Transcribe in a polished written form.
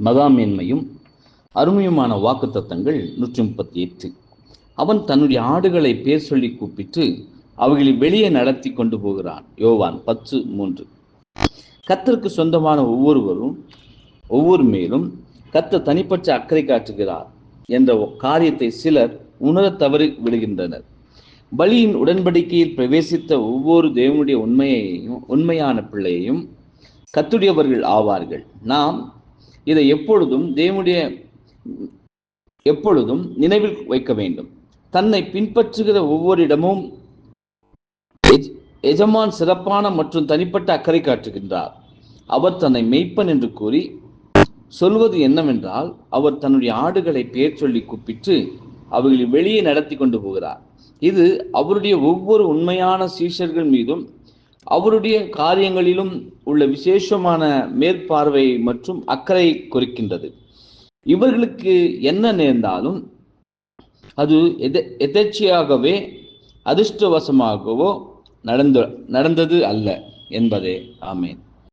மகாமேன்மையும் அருமையுமான வாக்குத்தத்தங்கள் 138. அவன் தன்னுடைய ஆடுகளை பேர் சொல்லி கூப்பிட்டு அவைகளை வெளியே நடத்தி கொண்டு போகிறான். யோவான் 10:3. கர்த்தருக்கு சொந்தமான ஒவ்வொரு மேலும் கர்த்தர் தனிப்பட்ட அக்கறை காட்டுகிறார் என்ற காரியத்தை சிலர் உணர தவறி விடுகின்றனர். பலியின் உடன்படிக்கையில் பிரவேசித்த ஒவ்வொரு தேவனுடைய உண்மையான பிள்ளையையும் கர்த்தருடையவர்கள் ஆவார்கள். நாம் இதை எப்பொழுதும் நினைவில் வைக்க வேண்டும். தன்னை பின்பற்றுகிற ஒவ்வொரு இடமும் எஜமான் சிறப்பான மற்றும் தனிப்பட்ட அக்கறை காட்டுகின்றார். அவர் தன்னை மெய்ப்பன் என்று கூறி சொல்வது என்னவென்றால், அவர் தன்னுடைய ஆடுகளை பெயர் சொல்லி கூப்பிட்டு அவைகளை வெளியே நடத்தி கொண்டு போகிறார். இது அவருடைய ஒவ்வொரு உண்மையான சீஷர்கள் மீதும் அவருடைய காரியங்களிலும் உள்ள விசேஷமான மேற்பார்வை மற்றும் அக்கறை குறிக்கின்றது. இவர்களுக்கு என்ன நேர்ந்தாலும் அது எதேச்சையாகவே அதிர்ஷ்டவசமாகவோ நடந்தது அல்ல என்பதே. ஆமேன்.